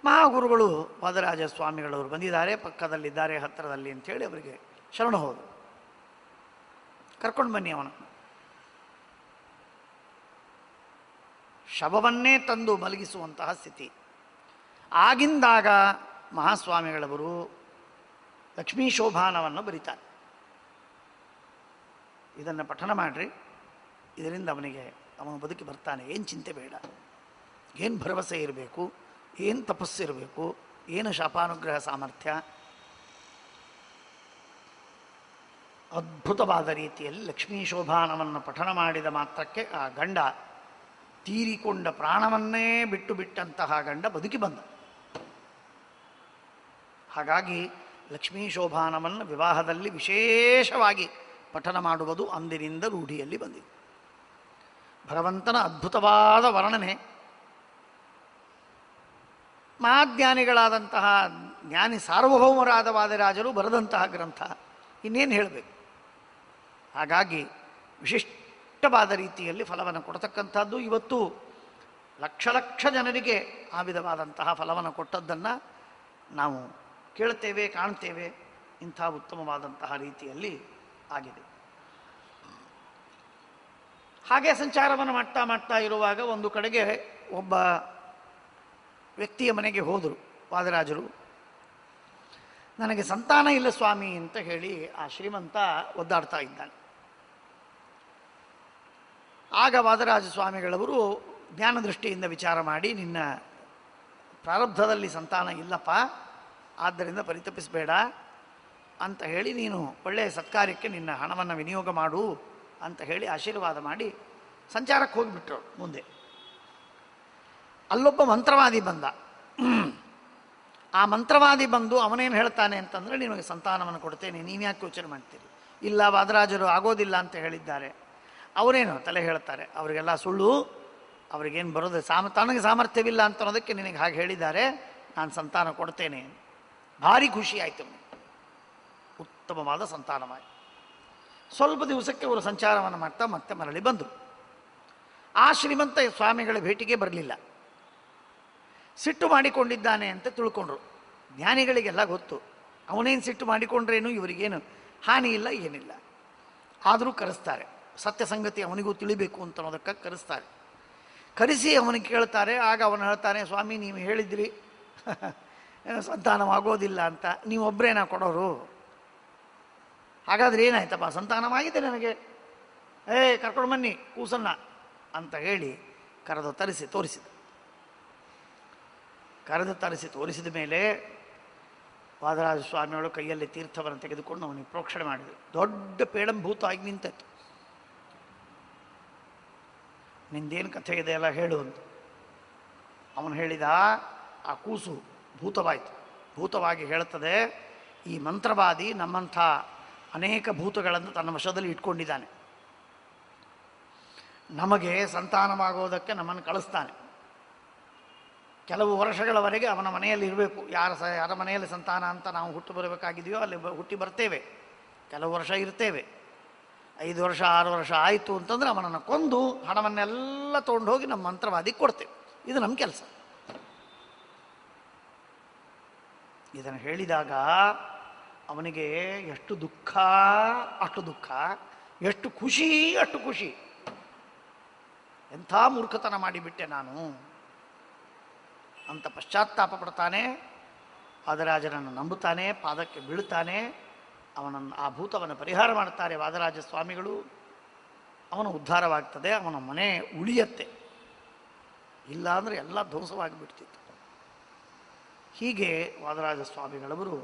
ಮಹಾಗುರುಗಳು ವಾದರಾಜ ಸ್ವಾಮಿಗಳವರು ಬಂದಿದ್ದಾರೆ, ಪಕ್ಕದಲ್ಲಿದ್ದಾರೆ, ಹತ್ತಿರದಲ್ಲಿ ಅಂಥೇಳಿ ಅವರಿಗೆ ಶರಣು ಹೋದರು. ಕರ್ಕೊಂಡು ಬನ್ನಿ ಅವನನ್ನು. ಶವವನ್ನೇ ತಂದು ಮಲಗಿಸುವಂತಹ ಸ್ಥಿತಿ. ಆಗಿಂದಾಗ ಮಹಾಸ್ವಾಮಿಗಳವರು ಲಕ್ಷ್ಮೀ ಶೋಭಾನವನ್ನು ಬರೀತಾರೆ. ಇದನ್ನು ಪಠನ ಮಾಡಿರಿ, ಇದರಿಂದ ಅವನು ಬದುಕಿ ಬರ್ತಾನೆ. ಏನು ಚಿಂತೆ ಬೇಡ, ಏನು ಭರವಸೆ ಇರಬೇಕು, ಏನು ತಪಸ್ಸಿರಬೇಕು, ಏನು ಶಾಪಾನುಗ್ರಹ ಸಾಮರ್ಥ್ಯ. ಅದ್ಭುತವಾದ ರೀತಿಯಲ್ಲಿ ಲಕ್ಷ್ಮೀ ಶೋಭಾನವನ್ನು ಪಠನ ಮಾಡಿದ ಮಾತ್ರಕ್ಕೆ ಆ ಗಂಡ, ತೀರಿಕೊಂಡ ಪ್ರಾಣವನ್ನೇ ಬಿಟ್ಟಂತಹ ಗಂಡ ಬದುಕಿ ಬಂದ. ಹಾಗಾಗಿ ಲಕ್ಷ್ಮೀ ಶೋಭಾನವನ್ನು ವಿವಾಹದಲ್ಲಿ ವಿಶೇಷವಾಗಿ ಪಠನ ಮಾಡುವುದು ಅಂದಿನಿಂದ ರೂಢಿಯಲ್ಲಿ ಬಂದಿದೆ. ಭಗವಂತನ ಅದ್ಭುತವಾದ ವರ್ಣನೆ ಮಹಾಜ್ಞಾನಿಗಳಾದಂತಹ ಜ್ಞಾನಿ ಸಾರ್ವಭೌಮರಾದ ವಾದಿರಾಜರು ಬರೆದಂತಹ ಗ್ರಂಥ, ಇನ್ನೇನು ಹೇಳಬೇಕು. ಹಾಗಾಗಿ ವಿಶಿಷ್ಟವಾದ ರೀತಿಯಲ್ಲಿ ಫಲವನ್ನು ಕೊಡ್ತಕ್ಕಂಥದ್ದು. ಇವತ್ತು ಲಕ್ಷ ಲಕ್ಷ ಜನರಿಗೆ ಆ ವಿಧವಾದಂತಹ ಫಲವನ್ನು ಕೊಟ್ಟದ್ದನ್ನು ನಾವು ಕೇಳ್ತೇವೆ, ಕಾಣ್ತೇವೆ. ಇಂಥ ಉತ್ತಮವಾದಂತಹ ರೀತಿಯಲ್ಲಿ ಆಗಿದೆ. ಹಾಗೆ ಸಂಚಾರವನ್ನು ಮಾಡ್ತಾ ಇರುವಾಗ ಒಂದು ಕಡೆಗೆ ಒಬ್ಬ ವ್ಯಕ್ತಿಯ ಮನೆಗೆ ಹೋದರು ವಾದರಾಜರು. ನನಗೆ ಸಂತಾನ ಇಲ್ಲ ಸ್ವಾಮಿ ಅಂತ ಹೇಳಿ ಆ ಶ್ರೀಮಂತ ಒದ್ದಾಡ್ತಾ ಇದ್ದಾನೆ. ಆಗ ವಾದರಾಜ ಸ್ವಾಮಿಗಳವರು ಜ್ಞಾನದೃಷ್ಟಿಯಿಂದ ವಿಚಾರ ಮಾಡಿ, ನಿನ್ನ ಪ್ರಾರಬ್ಧದಲ್ಲಿ ಸಂತಾನ ಇಲ್ಲಪ್ಪ, ಆದ್ದರಿಂದ ಪರಿತಪಿಸಬೇಡ ಅಂತ ಹೇಳಿ ನೀನು ಒಳ್ಳೆಯ ಸತ್ಕಾರ್ಯಕ್ಕೆ ನಿನ್ನ ಹಣವನ್ನು ವಿನಿಯೋಗ ಮಾಡು ಅಂತ ಹೇಳಿ ಆಶೀರ್ವಾದ ಮಾಡಿ ಸಂಚಾರಕ್ಕೆ ಹೋಗಿಬಿಟ್ರು. ಮುಂದೆ ಅಲ್ಲೊಬ್ಬ ಮಂತ್ರವಾದಿ ಬಂದ. ಆ ಮಂತ್ರವಾದಿ ಬಂದು ಅವನೇನು ಹೇಳ್ತಾನೆ ಅಂತಂದರೆ, ನಿಮಗೆ ಸಂತಾನವನ್ನು ಕೊಡ್ತೇನೆ, ನೀವ್ಯಾಕೆ ಯೋಚನೆ ಮಾಡ್ತೀರಿ, ಇಲ್ಲ ವಾದರಾಜರು ಆಗೋದಿಲ್ಲ ಅಂತ ಹೇಳಿದ್ದಾರೆ. ಅವರೇನು ತಲೆ ಹೇಳ್ತಾರೆ, ಅವರಿಗೆಲ್ಲ ಸುಳ್ಳು, ಅವ್ರಿಗೇನು ಬರೋದು ತನಗೆ ಸಾಮರ್ಥ್ಯವಿಲ್ಲ ಅಂತ ಅನ್ನೋದಕ್ಕೆ ನಿನಗೆ ಹಾಗೆ ಹೇಳಿದ್ದಾರೆ, ನಾನು ಸಂತಾನ ಕೊಡ್ತೇನೆ. ಭಾರಿ ಖುಷಿ ಆಯಿತು, ಉತ್ತಮವಾದ ಸಂತಾನವಾಯಿತು. ಸ್ವಲ್ಪ ದಿವಸಕ್ಕೆ ಅವರು ಸಂಚಾರವನ್ನು ಮಾಡ್ತಾ ಮತ್ತೆ ಮರಳಿ ಬಂದರು. ಆ ಶ್ರೀಮಂತ ಸ್ವಾಮಿಗಳ ಭೇಟಿಗೆ ಬರಲಿಲ್ಲ. ಸಿಟ್ಟು ಮಾಡಿಕೊಂಡಿದ್ದಾನೆ ಅಂತ ತಿಳ್ಕೊಂಡ್ರು. ಜ್ಞಾನಿಗಳಿಗೆಲ್ಲ ಗೊತ್ತು, ಅವನೇನು ಸಿಟ್ಟು ಮಾಡಿಕೊಂಡ್ರೇನು ಇವರಿಗೇನು ಹಾನಿ ಇಲ್ಲ, ಏನಿಲ್ಲ. ಆದರೂ ಕರೆಸ್ತಾರೆ, ಸತ್ಯ ಸಂಗತಿ ಅವನಿಗೂ ತಿಳಿಬೇಕು ಅಂತ ಅನ್ನೋದಕ್ಕಾಗಿ ಕರೆಸ್ತಾರೆ. ಕರೆಸಿ ಅವನಿಗೆ ಕೇಳ್ತಾರೆ. ಆಗ ಅವನು ಹೇಳ್ತಾನೆ, ಸ್ವಾಮಿ ನೀವು ಹೇಳಿದ್ರಿ ಸಂತಾನವಾಗೋದಿಲ್ಲ ಅಂತ, ನೀವೊಬ್ಬರೇನಾ ಕೊಡೋರು? ಹಾಗಾದ್ರೆ ಏನಾಯ್ತಪ್ಪ, ಸಂತಾನವಾಗಿದೆ ನನಗೆ, ಕರ್ಕೊಂಡು ಬನ್ನಿ ಕೂಸನ್ನ ಅಂತ ಹೇಳಿ ಕರೆದು ತೋರಿಸಿದ ಮೇಲೆ ವಾದರಾಜ ಸ್ವಾಮಿಗಳು ಕೈಯಲ್ಲಿ ತೀರ್ಥವನ್ನು ತೆಗೆದುಕೊಂಡು ಅವನಿಗೆ ಪ್ರೋಕ್ಷಣೆ ಮಾಡಿದರು. ದೊಡ್ಡ ಪೇಡಂಭೂತ ಆಗಿ ನಿಂತತ್ತು. ನಿಂದೇನು ಕಥೆ ಇದೆ ಎಲ್ಲ ಹೇಳು ಅಂತ ಅವನು ಹೇಳಿದ. ಆ ಕೂಸು ಭೂತವಾಯಿತು. ಭೂತವಾಗಿ ಹೇಳುತ್ತದೆ, ಈ ಮಂತ್ರವಾದಿ ನಮ್ಮಂಥ ಅನೇಕ ಭೂತಗಳನ್ನು ತನ್ನ ವಶದಲ್ಲಿ ಇಟ್ಕೊಂಡಿದ್ದಾನೆ, ನಮಗೆ ಸಂತಾನವಾಗೋದಕ್ಕೆ ನಮ್ಮನ್ನು ಕಳಿಸ್ತಾನೆ. ಕೆಲವು ವರ್ಷಗಳವರೆಗೆ ಅವನ ಮನೆಯಲ್ಲಿ ಇರಬೇಕು. ಯಾರ ಮನೆಯಲ್ಲಿ ಸಂತಾನ ಅಂತ ನಾವು ಹುಟ್ಟು ಬರಬೇಕಾಗಿದೆಯೋ ಅಲ್ಲಿ ಹುಟ್ಟಿ ಬರ್ತೇವೆ, ಕೆಲವು ವರ್ಷ ಇರ್ತೇವೆ. 5 ವರ್ಷ 6 ವರ್ಷ ಆಯಿತು ಅಂತಂದರೆ ಅವನನ್ನು ಕೊಂದು ಹಣವನ್ನೆಲ್ಲ ತೊಗೊಂಡು ಹೋಗಿ ನಮ್ಮ ಮಂತ್ರವಾದಿಗೆ ಕೊಡ್ತೇವೆ. ಇದು ನಮ್ಮ ಕೆಲಸ. ಇದನ್ನು ಹೇಳಿದಾಗ ಅವನಿಗೆ ಎಷ್ಟು ದುಃಖ ಅಷ್ಟು ದುಃಖ, ಎಷ್ಟು ಖುಷಿ ಅಷ್ಟು ಖುಷಿ. ಎಂಥ ಮೂರ್ಖತನ ಮಾಡಿಬಿಟ್ಟೆ ನಾನು ಅಂತ ಪಶ್ಚಾತ್ತಾಪ ಪಡ್ತಾನೆ. ವಾದರಾಜನನ್ನು ನಂಬುತ್ತಾನೆ, ಪಾದಕ್ಕೆ ಬೀಳುತ್ತಾನೆ. ಅವನನ್ನು ಆ ಭೂತವನ್ನು ಪರಿಹಾರ ಮಾಡ್ತಾರೆ ವಾದರಾಜ ಸ್ವಾಮಿಗಳು. ಅವನು ಉದ್ಧಾರವಾಗ್ತದೆ, ಅವನ ಮನೆ ಉಳಿಯತ್ತೆ. ಇಲ್ಲ ಅಂದರೆ ಎಲ್ಲ ಧ್ವಂಸವಾಗಿಬಿಡ್ತಿತ್ತು. ಹೀಗೆ ವಾದರಾಜ ಸ್ವಾಮಿಗಳವರು